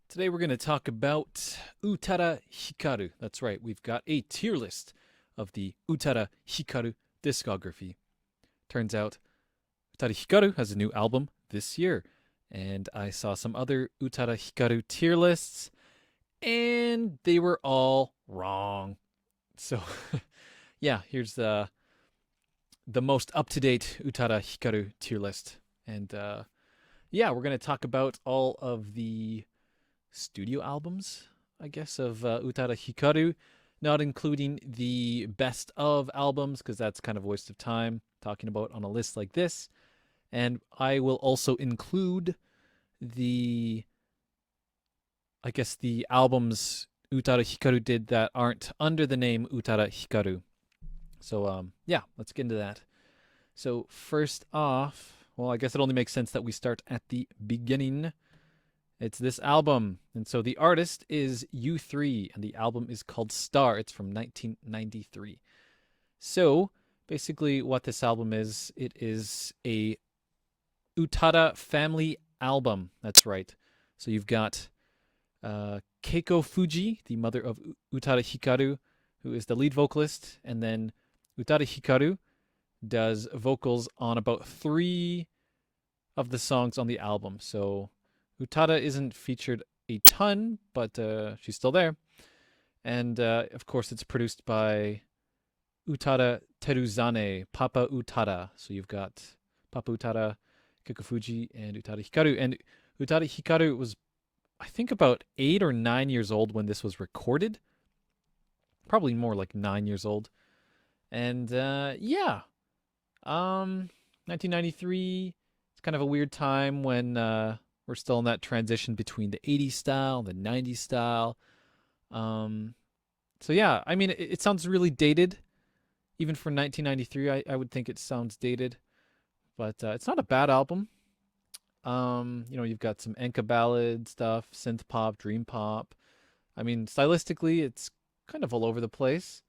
Today we're going to talk about Utada Hikaru. That's right, we've got a tier list of the Utada Hikaru discography. Turns out Utada Hikaru has a new album this year, and I saw some other Utada Hikaru tier lists, and they were all wrong. So, yeah, here's the most up to date Utada Hikaru tier list. And yeah, we're going to talk about all of the studio albums, I guess, of Utada Hikaru, not including the best of albums, because that's kind of a waste of time talking about on a list like this. And I will also include the, I guess, the albums Utada Hikaru did that aren't under the name Utada Hikaru. So, yeah, let's get into that. So, first off, well, I guess it only makes sense that we start at the beginning. It's this album. And so the artist is U3, and the album is called Star. It's from 1993. So basically, what this album is, it is a Utada family album. That's right. So you've got Keiko Fuji, the mother of Utada Hikaru, who is the lead vocalist, and then Utada Hikaru does vocals on about 3 of the songs on the album. So Utada isn't featured a ton, but she's still there. And of course, it's produced by Utada Teruzane, Papa Utada. So you've got Papa Utada, Kikufuji, and Utada Hikaru. And Utada Hikaru was, I think, about 8 or 9 years old when this was recorded. Probably more like 9 years old. And yeah, 1993. It's kind of a weird time when we're still in that transition between the 80s style and the 90s style. So yeah, I mean, it sounds really dated. Even for 1993, I would think it sounds dated. But it's not a bad album. You've got some Enka ballad stuff, synth pop, dream pop. I mean, stylistically, it's kind of all over the place.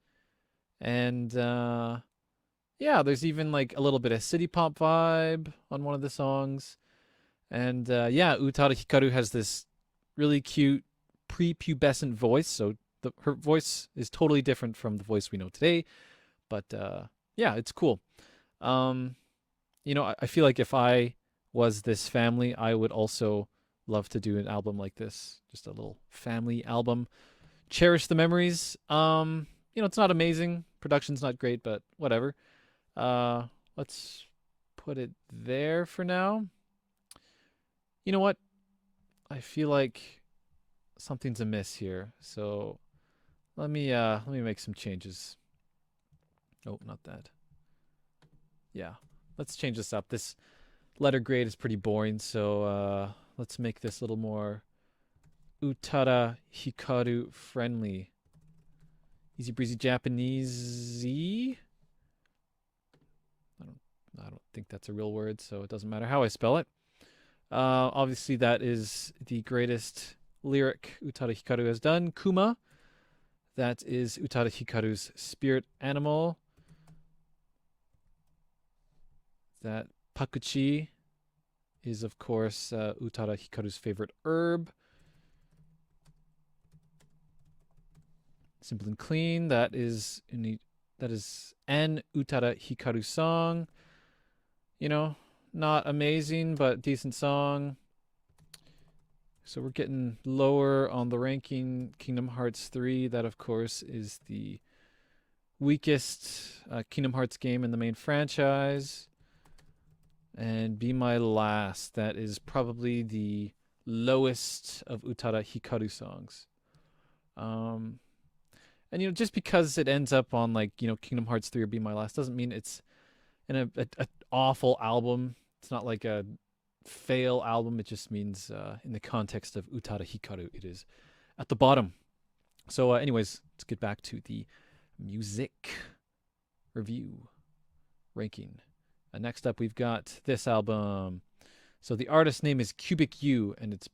And yeah, there's even like a little bit of city pop vibe on one of the songs. And yeah, Utada Hikaru has this really cute prepubescent voice. So her voice is totally different from the voice we know today. But yeah, it's cool. I feel like if I was this family, I would also love to do an album like this. Just a little family album. Cherish the memories. It's not amazing. Production's not great, but whatever. Let's put it there for now. You know what? I feel like something's amiss here. So let me make some changes. Oh, not that. Yeah. Let's change this up. This letter grade is pretty boring, so let's make this a little more Utada Hikaru friendly. Easy breezy Japanese. I don't think that's a real word, so it doesn't matter how I spell it. Obviously, that is the greatest lyric Utada Hikaru has done. Kuma. That is Utada Hikaru's spirit animal. That pakuchi is, of course, Utada Hikaru's favorite herb. Simple and clean. That is an Utada Hikaru song. Not amazing, but decent song. So we're getting lower on the ranking. Kingdom Hearts 3, that of course is the weakest Kingdom Hearts game in the main franchise. And Be My Last, that is probably the lowest of Utada Hikaru songs. And just because it ends up on Kingdom Hearts 3 or Be My Last doesn't mean it's an awful album. It's not like a fail album. It just means in the context of Utada Hikaru, it is at the bottom. So anyways, let's get back to the music review ranking. Next up, we've got this album. So the artist's name is Cubic U, and it's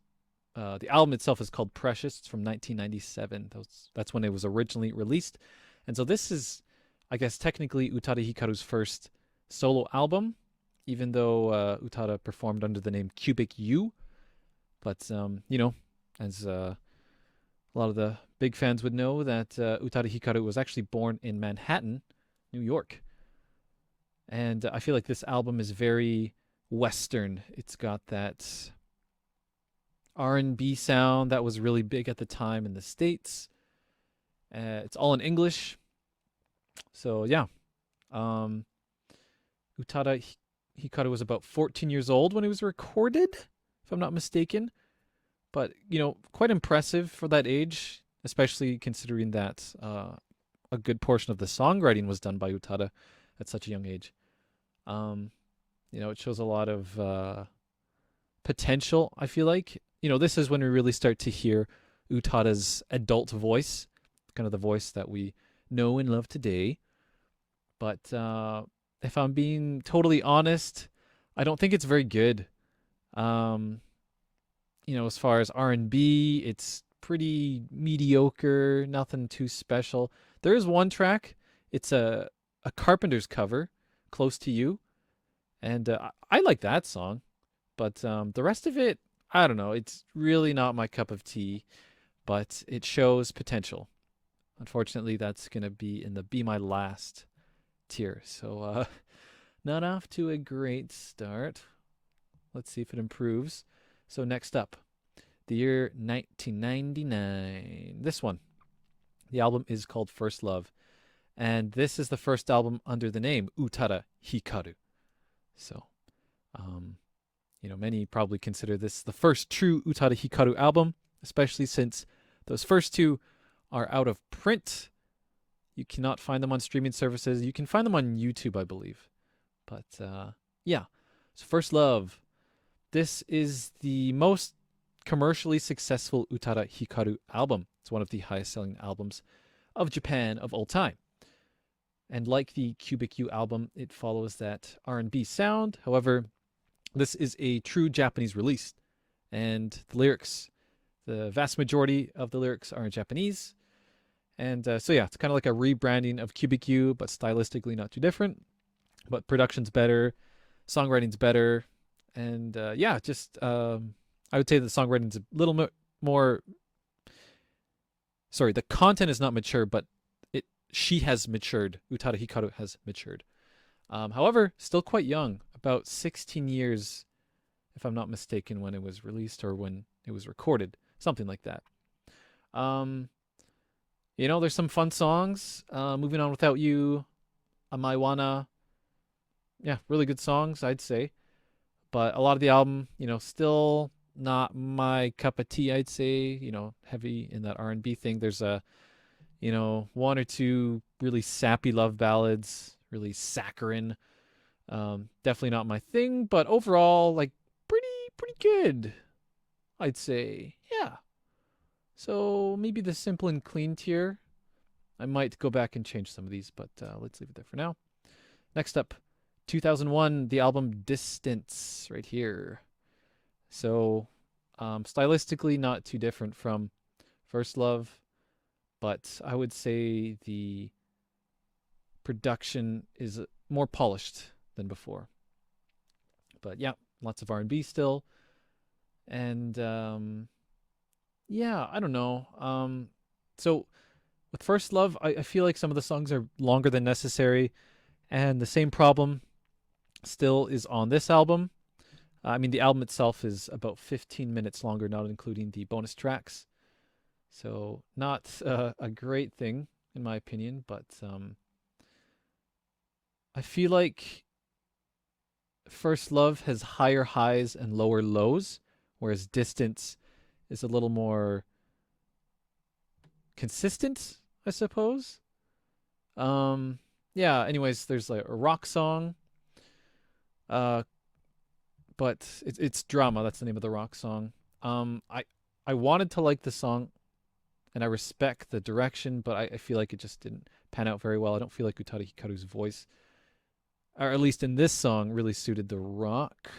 the album itself is called Precious. It's from 1997. That's when it was originally released. And so this is, I guess, technically Utada Hikaru's first solo album, even though Utada performed under the name Cubic U. But, as a lot of the big fans would know that Utada Hikaru was actually born in Manhattan, New York. And I feel like this album is very Western. It's got that R&B sound that was really big at the time in the States. It's all in English. So yeah, um, Utada Hikaru was about 14 years old when it was recorded, if I'm not mistaken. But quite impressive for that age, especially considering that a good portion of the songwriting was done by Utada at such a young age. Um, it shows a lot of potential. I feel like this is when we really start to hear Utada's adult voice, kind of the voice that we know and love today. But if I'm being totally honest, I don't think it's very good. Um, as far as R&B, it's pretty mediocre, nothing too special. There is one track. It's a Carpenter's cover, Close to You, and I like that song. But the rest of it, I don't know. It's really not my cup of tea, but it shows potential. Unfortunately, that's going to be in the Be My Last tier. So not off to a great start. Let's see if it improves. So next up, the year 1999. This one. The album is called First Love. And this is the first album under the name Utada Hikaru. So, many probably consider this the first true Utada Hikaru album, especially since those first two are out of print. You cannot find them on streaming services. You can find them on YouTube, I believe. But yeah, so First Love. This is the most commercially successful Utada Hikaru album. It's one of the highest selling albums of Japan of all time. And like the Cubic U album, it follows that R&B sound. However, this is a true Japanese release. And the vast majority of the lyrics are in Japanese. And so yeah, it's kind of like a rebranding of Cubic U, but stylistically not too different. But production's better, songwriting's better, and just I would say the songwriting's a little more. Sorry, the content is not mature, but she has matured. Utada Hikaru has matured. However, still quite young, about 16 years, if I'm not mistaken, when it was released or when it was recorded, something like that. There's some fun songs. Moving On Without You, Amaiwana. Yeah, really good songs, I'd say. But a lot of the album, still not my cup of tea, I'd say. Heavy in that R&B thing. There's one or two really sappy love ballads, really saccharine. Definitely not my thing, but overall, like pretty good, I'd say. Yeah. So maybe the simple and clean tier. I might go back and change some of these, but let's leave it there for now. Next up, 2001, the album Distance, right here. So stylistically, not too different from First Love, but I would say the production is more polished than before. But yeah, lots of R&B still. And yeah, I don't know. So with First Love, I feel like some of the songs are longer than necessary. And the same problem still is on this album. The album itself is about 15 minutes longer, not including the bonus tracks. So not a great thing, in my opinion, but I feel like First Love has higher highs and lower lows, whereas Distance is a little more consistent, I suppose. Yeah, anyways, there's like a rock song. But it's Drama, that's the name of the rock song. I wanted to like the song and I respect the direction, but I feel like it just didn't pan out very well. I don't feel like Utada Hikaru's voice, or at least in this song, really suited the rock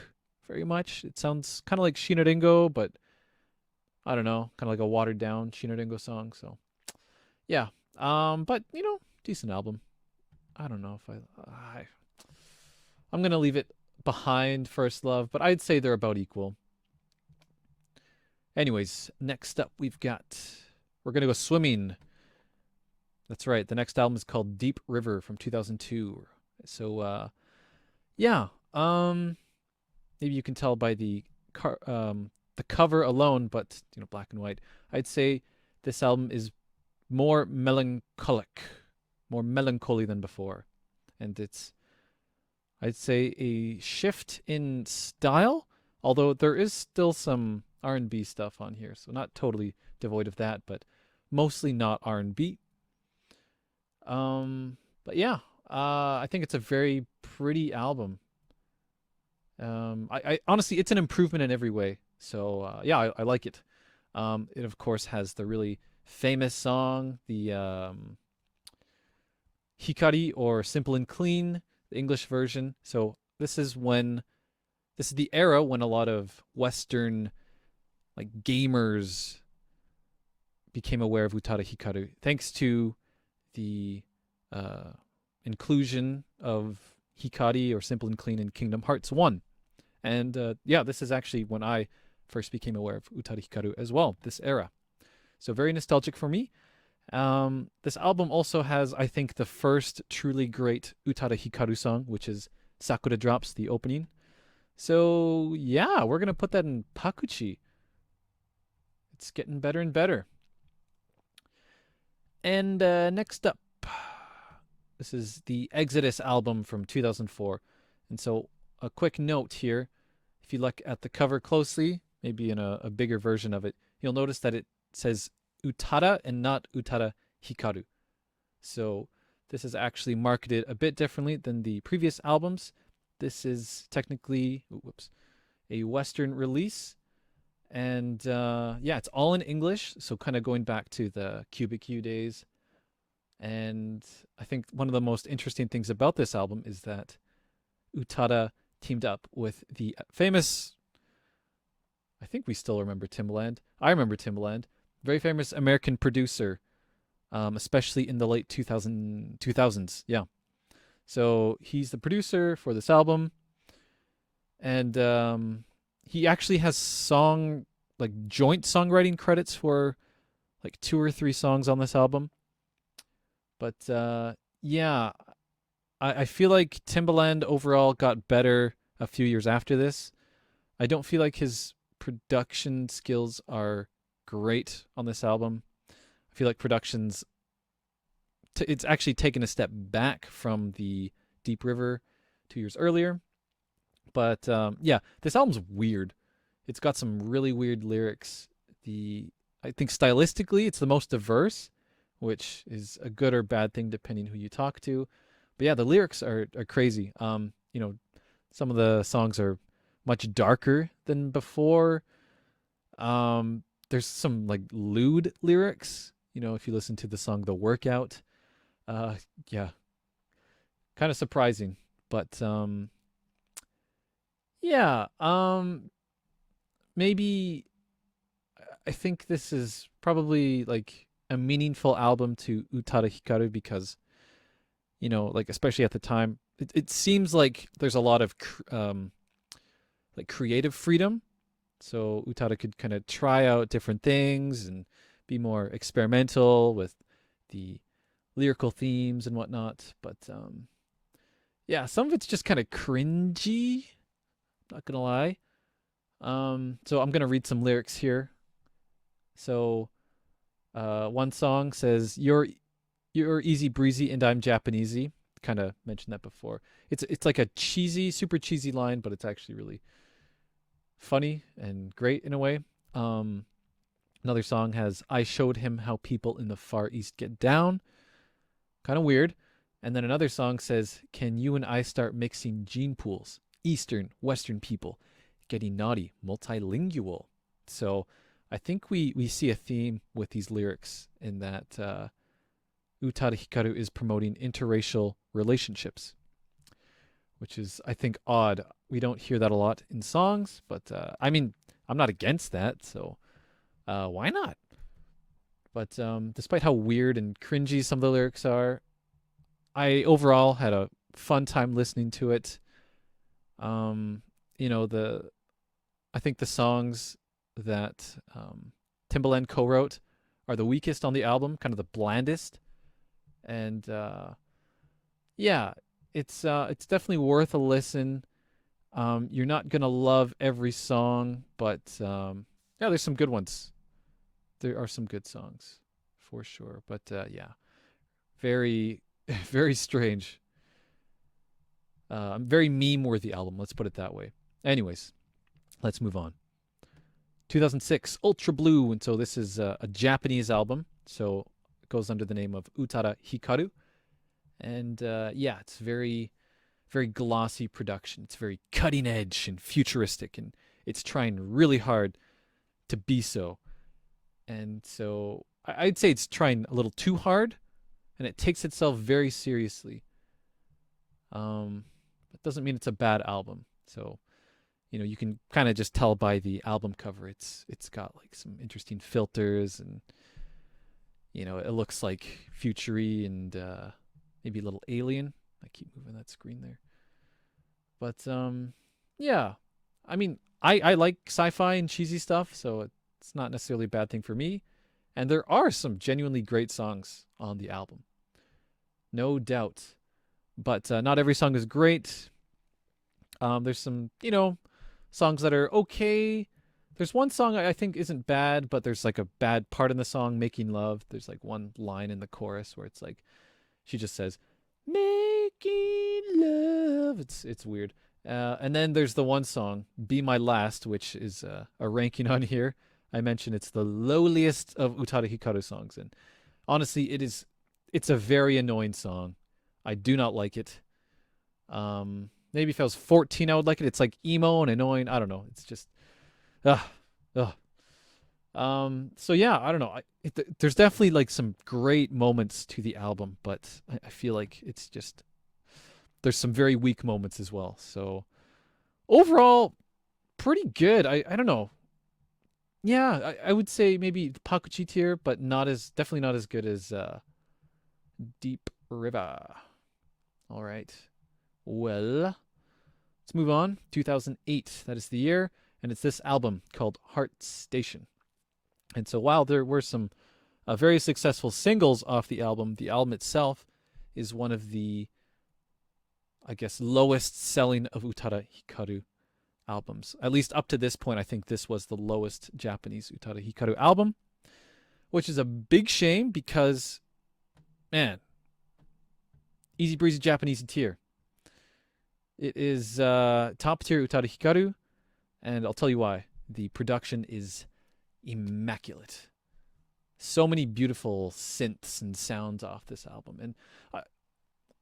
very much. It sounds kind of like Shinaringo, but I don't know, kind of like a watered down Shinaringo song. So yeah, but decent album. I don't know if I'm gonna leave it behind First Love, but I'd say they're about equal. Anyways, next up we're gonna go swimming. That's right. The next album is called Deep River from 2002. So yeah, maybe you can tell by the cover alone, but black and white. I'd say this album is more melancholic, more melancholy than before, and it's I'd say a shift in style, although there is still some R&B stuff on here, so not totally devoid of that, but mostly not R&B. But yeah, I think it's a very pretty album. I honestly, it's an improvement in every way. So yeah, I like it. It of course has the really famous song, the Hikari or Simple and Clean, the English version. So this is the era when a lot of Western like gamers became aware of Utada Hikaru, thanks to the uh, inclusion of Hikari or Simple and Clean in Kingdom Hearts 1. And yeah, this is actually when I first became aware of Utada Hikaru as well, this era. So very nostalgic for me. This album also has, I think, the first truly great Utada Hikaru song, which is Sakura Drops, the opening. So yeah, we're going to put that in Pakuchi. It's getting better and better. And next up, this is the Exodus album from 2004. And so a quick note here, if you look at the cover closely, maybe in a bigger version of it, you'll notice that it says Utada and not Utada Hikaru. So this is actually marketed a bit differently than the previous albums. This is technically a Western release. And yeah, it's all in English. So kind of going back to the Cubic U days. And I think one of the most interesting things about this album is that Utada teamed up with the famous, I think we still remember Timbaland. I remember Timbaland, very famous American producer, especially in the late 2000s. Yeah. So he's the producer for this album. And he actually has joint songwriting credits for like 2 or 3 songs on this album. But yeah, I feel like Timbaland overall got better a few years after this. I don't feel like his production skills are great on this album. I feel like it's actually taken a step back from the Deep River 2 years earlier. But yeah, this album's weird. It's got some really weird lyrics. I think stylistically, it's the most diverse, which is a good or bad thing depending who you talk to. But yeah, the lyrics are crazy. Some of the songs are much darker than before. There's some like lewd lyrics. If you listen to the song "The Workout," yeah, kind of surprising. But yeah, maybe I think this is probably like a meaningful album to Utada Hikaru because like especially at the time, it seems like there's a lot of like creative freedom. So Utada could kind of try out different things and be more experimental with the lyrical themes and whatnot. But yeah, some of it's just kind of cringy. Not gonna lie. So I'm gonna read some lyrics here. So one song says, "You're easy breezy and I'm Japanesey." Kind of mentioned that before. It's like a super cheesy line, but it's actually really funny and great in a way. Another song has, "I showed him how people in the Far East get down." Kind of weird. And then another song says, "Can you and I start mixing gene pools? Eastern, Western people getting naughty, multilingual." So I think we see a theme with these lyrics in that Utada Hikaru is promoting interracial relationships, which is, I think, odd. We don't hear that a lot in songs, but I mean, I'm not against that, so why not? But despite how weird and cringy some of the lyrics are, I overall had a fun time listening to it. I think the songs that Timbaland co-wrote are the weakest on the album, kind of the blandest. And yeah, it's definitely worth a listen. You're not gonna love every song, but yeah, there's some good ones. There are some good songs for sure. But yeah, very very strange. Very meme-worthy album. Let's put it that way. Anyways, let's move on. 2006, Ultra Blue, and so this is a Japanese album. So it goes under the name of Utada Hikaru, and yeah, it's very glossy production. It's very cutting edge and futuristic, and it's trying really hard to be so. And so I'd say it's trying a little too hard, and it takes itself very seriously. It doesn't mean it's a bad album. So you can kind of just tell by the album cover. It's got like some interesting filters, and it looks like futury and maybe a little alien. I keep moving that screen there. But yeah, I mean, I like sci-fi and cheesy stuff, so it's not necessarily a bad thing for me. And there are some genuinely great songs on the album, no doubt. But not every song is great. There's some, songs that are okay. There's one song I think isn't bad, but there's like a bad part in the song, Making Love. There's like one line in the chorus where it's like, she just says, Making Love. It's weird. And then there's the one song, Be My Last, which is a ranking on here. I mentioned it's the lowliest of Utada Hikaru songs. And honestly, it's a very annoying song. I do not like it. Maybe if I was 14, I would like it. It's like emo and annoying. I don't know. It's just, ugh. So yeah, I don't know. There's definitely like some great moments to the album, but I feel like it's just, there's some very weak moments as well. So overall, pretty good. I don't know. Yeah, I would say maybe Pakuchi tier, but definitely not as good as Deep River. All right. Well, let's move on. 2008, that is the year, and it's this album called Heart Station. And so while there were some very successful singles off the album itself is one of the, I guess, lowest selling of Utada Hikaru albums. At least up to this point, I think this was the lowest Japanese Utada Hikaru album, which is a big shame because, man, easy breezy Japanese tier. It is top tier Utada Hikaru, and I'll tell you why. The production is immaculate. So many beautiful synths and sounds off this album, and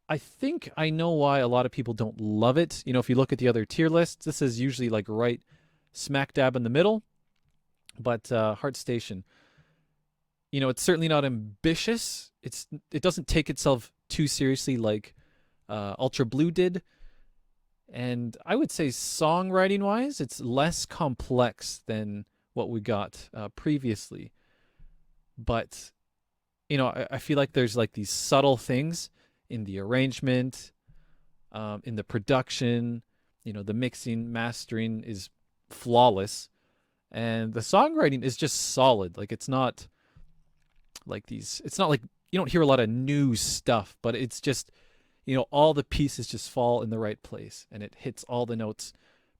I think I know why a lot of people don't love it. If you look at the other tier lists, this is usually like right smack dab in the middle. But Heart Station, it's certainly not ambitious. It doesn't take itself too seriously like Ultra Blue did. And I would say songwriting wise, it's less complex than what we got previously. But, I feel like there's like these subtle things in the arrangement, in the production, the mixing, mastering is flawless. And the songwriting is just solid. Like it's not like you don't hear a lot of new stuff, but it's just, all the pieces just fall in the right place and it hits all the notes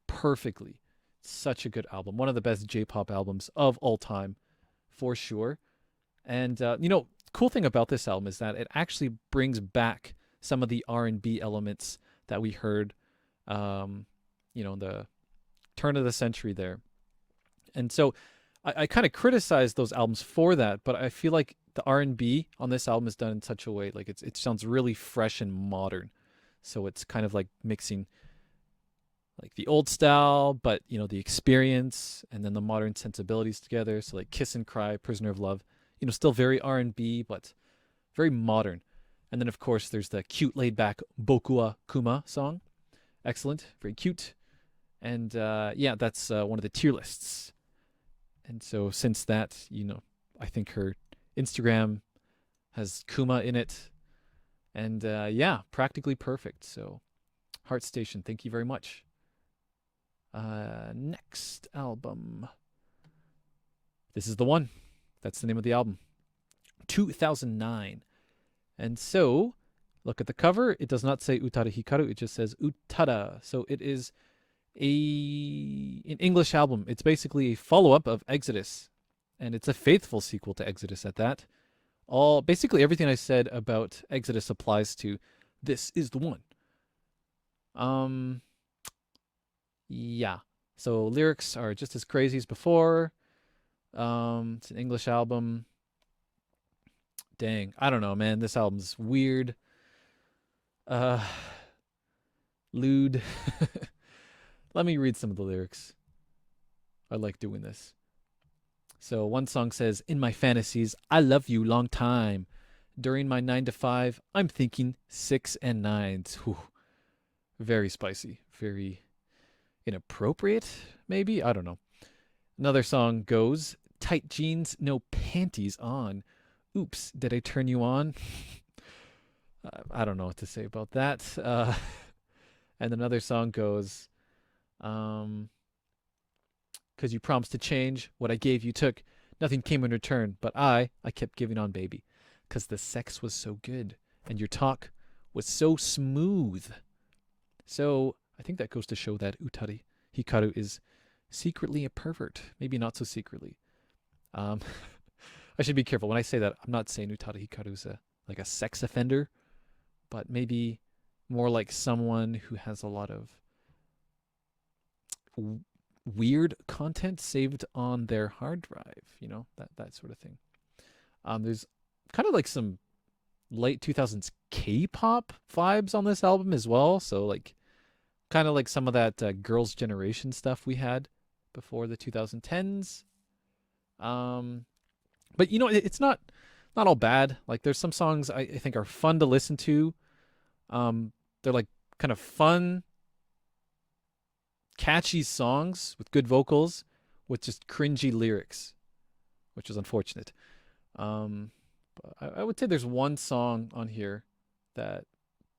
perfectly. Such a good album. One of the best J-pop albums of all time, for sure. And, cool thing about this album is that it actually brings back some of the R&B elements that we heard, in the turn of the century there. And so I kind of criticize those albums for that, but I feel like the R&B on this album is done in such a way, like it sounds really fresh and modern. So it's kind of like mixing like the old style, but the experience and then the modern sensibilities together. So like Kiss and Cry, Prisoner of Love, still very R&B, but very modern. And then of course there's the cute laid back Boku wa Kuma song. Excellent, very cute. And yeah, that's one of the tier lists. And so since that, I think her Instagram has Kuma in it. And yeah, practically perfect. So Heart Station, thank you very much. Next album. This is the one. That's the name of the album. 2009. And so, look at the cover. It does not say Utada Hikaru. It just says Utada. So it is an English album. It's basically a follow-up of Exodus. And it's a faithful sequel to Exodus at that. Basically everything I said about Exodus applies to This Is the One. Yeah. So lyrics are just as crazy as before. It's an English album. Dang, I don't know, man. This album's weird. Lewd. Let me read some of the lyrics. I like doing this. So one song says, "In my fantasies, I love you long time. During my 9 to 5, I'm thinking 6 and 9s." Whew. Very spicy. Very inappropriate, maybe? I don't know. Another song goes, "Tight jeans, no panties on. Oops, did I turn you on?" I don't know what to say about that. And another song goes, "'Cause you promised to change. What I gave you took. Nothing came in return. But I kept giving on, baby. 'Cause the sex was so good. And your talk was so smooth." So I think that goes to show that Utada Hikaru is secretly a pervert. Maybe not so secretly. I should be careful when I say that. I'm not saying Utada Hikaru is like a sex offender, but maybe more like someone who has a lot of weird content saved on their hard drive. You know, that sort of thing. There's kind of like some late 2000s K-pop vibes on this album as well. So like kind of like some of that Girls' Generation stuff we had before the 2010s. But you know, it's not all bad. Like there's some songs I think are fun to listen to. They're like kind of fun, catchy songs with good vocals with just cringy lyrics, which is unfortunate. But I would say there's one song on here that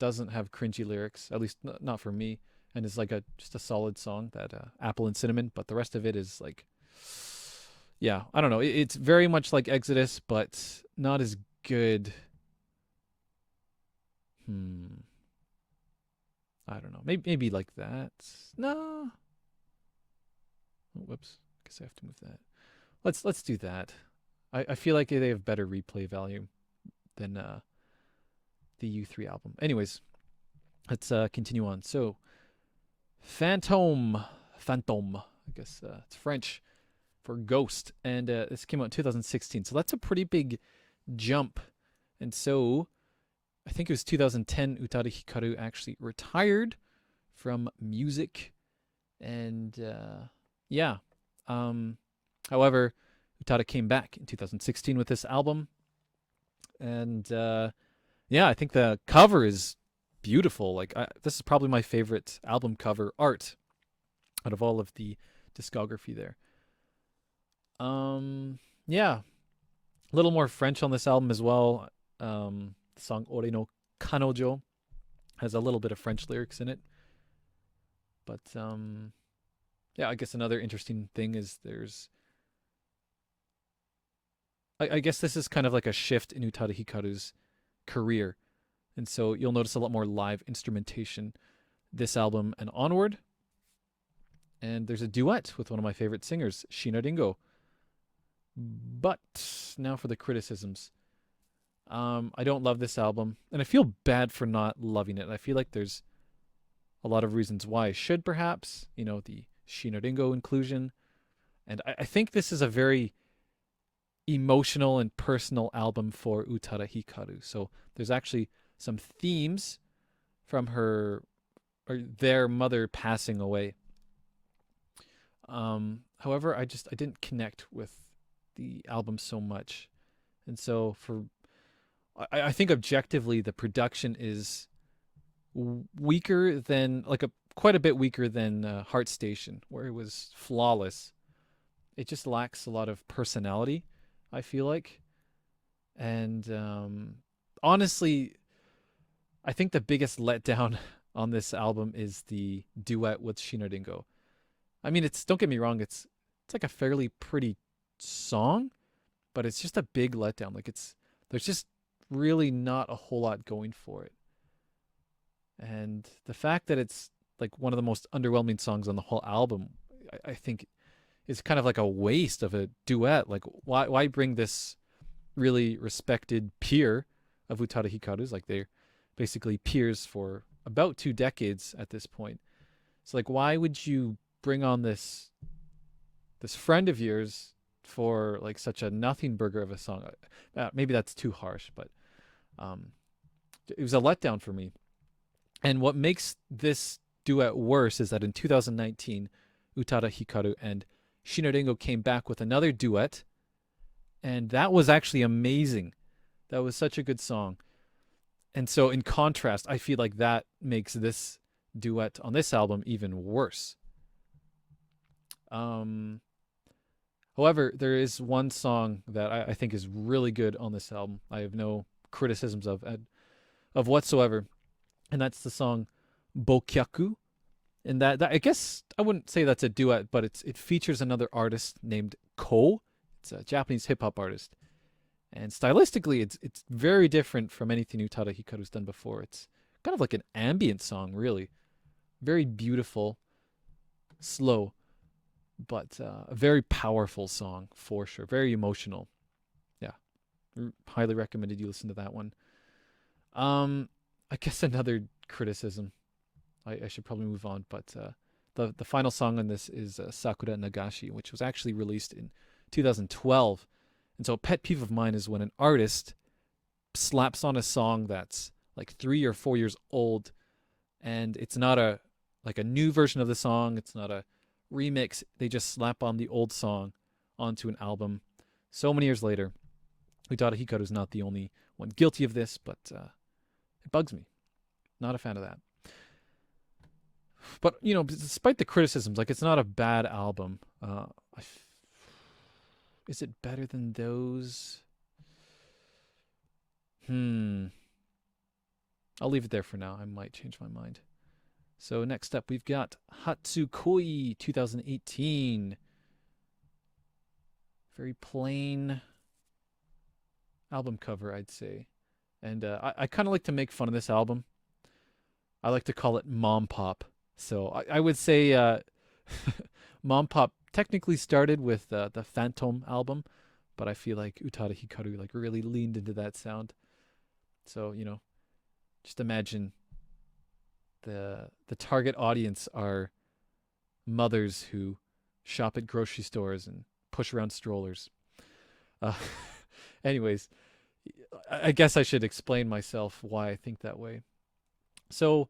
doesn't have cringy lyrics, at least not for me, and is like just a solid song, that Apple and Cinnamon. But the rest of it is like, yeah, I don't know. It's very much like Exodus, but not as good. I don't know. Maybe like that. No. Oh, whoops. Guess I have to move that. Let's do that. I feel like they have better replay value than the U3 album. Anyways, let's continue on. So, Phantom. I guess it's French for ghost, and this came out in 2016. So that's a pretty big jump. And so I think it was 2010 Utada Hikaru actually retired from music. And yeah. However, Utada came back in 2016 with this album. And yeah, I think the cover is beautiful. Like this is probably my favorite album cover art out of all of the discography there. Yeah. A little more French on this album as well. The song Ore no Kanojo has a little bit of French lyrics in it. But yeah, I guess another interesting thing is I guess this is kind of like a shift in Utada Hikaru's career. And so you'll notice a lot more live instrumentation this album and onward. And there's a duet with one of my favorite singers, Shina Ringo. But now for the criticisms. I don't love this album, and I feel bad for not loving it. I feel like there's a lot of reasons why I should, perhaps. You know, the Shina Ringo inclusion. And I think this is a very emotional and personal album for Utada Hikaru. So there's actually some themes from their mother passing away. However, I didn't connect with the album so much. And so I think objectively the production is weaker than, quite a bit weaker than Heart Station, where it was flawless. It just lacks a lot of personality, I feel like. And honestly, I think the biggest letdown on this album is the duet with Shina Ringo. I mean, don't get me wrong, it's like a fairly pretty song, but it's just a big letdown. Like there's just really not a whole lot going for it. And the fact that it's like one of the most underwhelming songs on the whole album, I think is kind of like a waste of a duet. Like why bring this really respected peer of Utada Hikaru's? Like they're basically peers for about 2 decades at this point. So like why would you bring on this friend of yours for like such a nothing burger of a song? Maybe that's too harsh, but um, it was a letdown for me. And what makes this duet worse is that in 2019, Utada Hikaru and Shinorengo came back with another duet, and that was actually amazing. That was such a good song. And so, in contrast, I feel like that makes this duet on this album even worse. Um, However, there is one song that I think is really good on this album. I have no criticisms of whatsoever, and that's the song Bokyaku. And that I guess I wouldn't say that's a duet, but it features another artist named Ko. It's a Japanese hip hop artist, and stylistically, it's very different from anything Utada Hikaru's done before. It's kind of like an ambient song, really, very beautiful, slow, but a very powerful song for sure. Very emotional. Yeah, highly recommended you listen to that one. I guess another criticism. I should probably move on, but the final song on this is Sakura Nagashi, which was actually released in 2012. And so a pet peeve of mine is when an artist slaps on a song that's like 3 or 4 years old, and it's not a like a new version of the song. It's not a remix. They just slap on the old song onto an album so many years later. Utada Hikaru is not the only one guilty of this, but it bugs me. Not a fan of that. But despite the criticisms, like it's not a bad album. Is it better than those? I'll leave it there for now. I might change my mind. So next up, we've got Hatsukoi 2018. Very plain album cover, I'd say. And I kind of like to make fun of this album. I like to call it Mom Pop. So I would say Mom Pop technically started with the Phantom album, but I feel like Utada Hikaru like really leaned into that sound. So just imagine the target audience are mothers who shop at grocery stores and push around strollers. Uh, anyways, I guess I should explain myself why I think that way. So,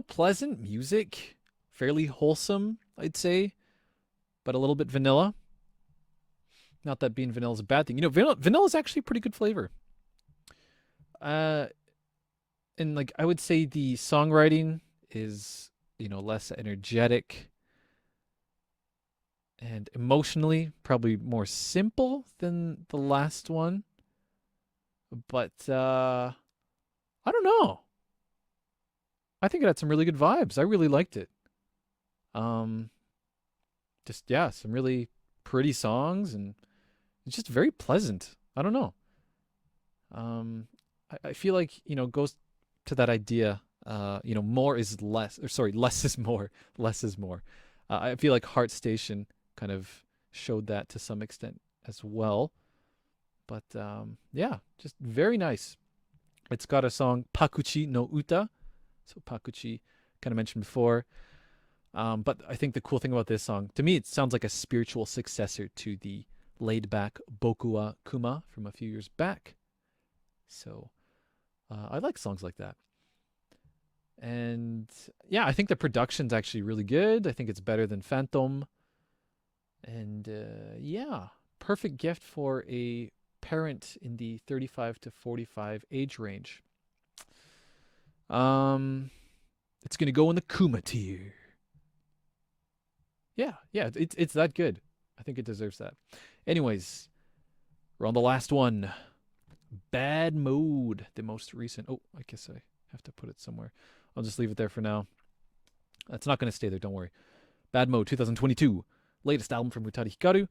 pleasant music, fairly wholesome, I'd say, but a little bit vanilla. Not that being vanilla is a bad thing. Vanilla is actually a pretty good flavor. And like I would say the songwriting is, less energetic and emotionally probably more simple than the last one. But I don't know. I think it had some really good vibes. I really liked it. Just some really pretty songs, and it's just very pleasant. I don't know. I feel like goes to that idea. More is less, or sorry, less is more. Less is more. I feel like Heart Station kind of showed that to some extent as well. But just very nice. It's got a song Pakuchi no Uta. So Pakuchi, kind of mentioned before. But I think the cool thing about this song, to me, it sounds like a spiritual successor to the laid-back Boku wa Kuma from a few years back. So I like songs like that. And I think the production's actually really good. I think it's better than Phantom. And perfect gift for a parent in the 35 to 45 age range. It's gonna go in the Kuma tier. Yeah, it's that good. I think it deserves that. Anyways, we're on the last one. Bad Mode, the most recent. Oh, I guess I have to put it somewhere. I'll just leave it there for now. It's not going to stay there, don't worry. Bad Mode 2022, latest album from Utada Hikaru.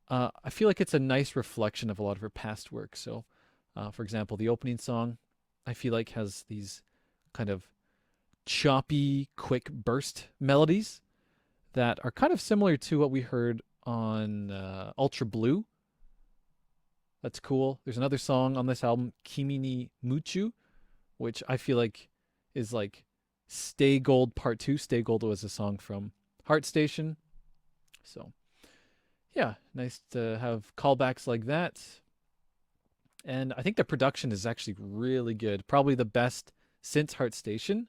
I feel like it's a nice reflection of a lot of her past work. So, for example, the opening song, I feel like has these kind of choppy, quick burst melodies that are kind of similar to what we heard on Ultra Blue. That's cool. There's another song on this album, Kimi ni Muchu, which I feel like is like Stay Gold Part 2. Stay Gold was a song from Heart Station. So, yeah, nice to have callbacks like that. And I think the production is actually really good. Probably the best since Heart Station.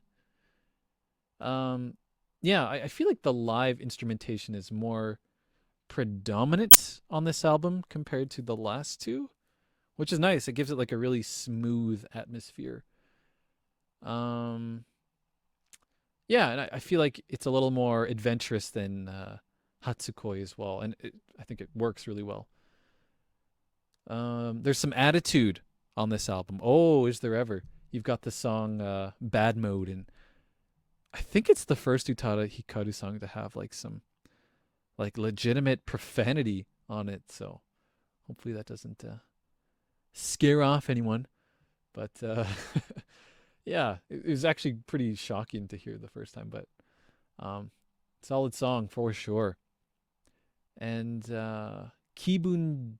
Um, yeah, I feel like the live instrumentation is more predominant on this album compared to the last two, which is nice. It gives it like a really smooth atmosphere. Um, yeah, and I feel like it's a little more adventurous than Hatsukoi as well, and I think it works really well. There's some attitude on this album. Oh, is there ever? You've got the song "Bad Mode," and I think it's the first Utada Hikaru song to have like some like legitimate profanity on it. So hopefully that doesn't scare off anyone. But yeah, it was actually pretty shocking to hear the first time. But solid song for sure. And Kibun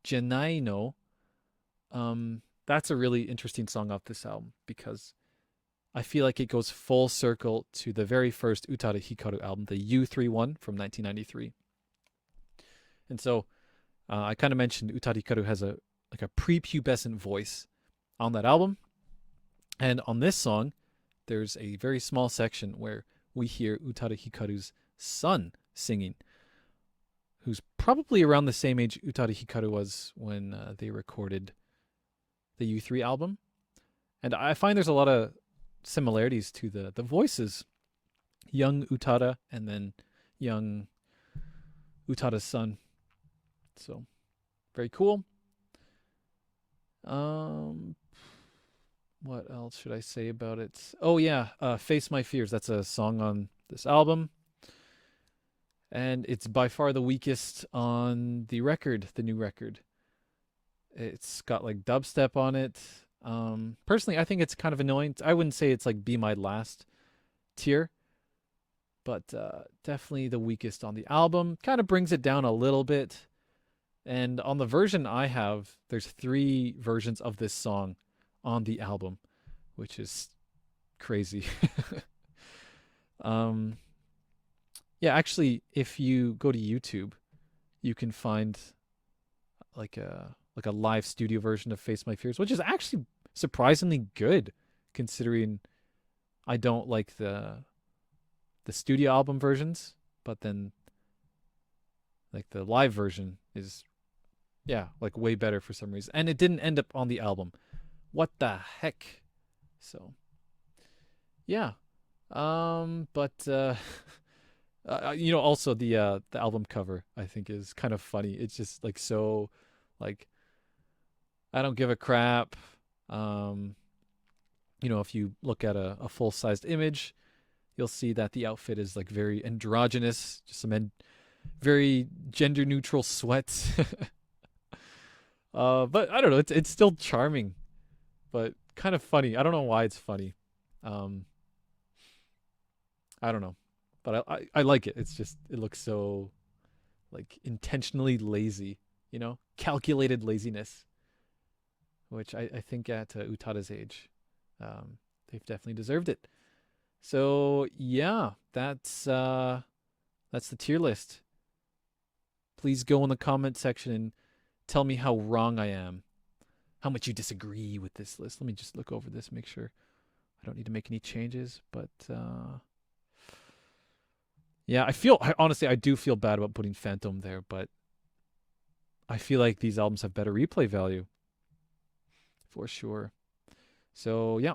Janai no, that's a really interesting song off this album because I feel like it goes full circle to the very first Utada Hikaru album, the U31 from 1993. And so I kind of mentioned Utada Hikaru has a like a prepubescent voice on that album. And on this song, there's a very small section where we hear Utada Hikaru's son singing, who's probably around the same age Utada Hikaru was when they recorded the U3 album. And I find there's a lot of similarities to the voices. Young Utada and then young Utada's son. So, very cool. What else should I say about it? Oh yeah, Face My Fears. That's a song on this album. And it's by far the weakest on the record, the new record. It's got like dubstep on it. Personally, I think it's kind of annoying. I wouldn't say it's like be my last tier, but definitely the weakest on the album. Kind of brings it down a little bit. And on the version I have, there's 3 versions of this song on the album, which is crazy. Yeah, actually, if you go to YouTube, you can find like a live studio version of Face My Fears, which is actually surprisingly good considering I don't like the studio album versions, but then like the live version is yeah, like way better for some reason. And it didn't end up on the album. What the heck? So yeah. But you know, also the album cover I think is kind of funny. It's just like so like I don't give a crap. You know, if you look at a full-sized image, you'll see that the outfit is like very androgynous, just some very gender neutral sweats. But I don't know, it's still charming, but kind of funny. I don't know why it's funny. Um, I don't know, but I like it. It's just it looks so like intentionally lazy, you know, calculated laziness, which I think at Utada's age, they've definitely deserved it. So yeah, that's the tier list. Please go in the comment section and tell me how wrong I am, how much you disagree with this list. Let me just look over this, make sure I don't need to make any changes. But yeah, honestly, I do feel bad about putting Phantom there, but I feel like these albums have better replay value for sure. So yeah,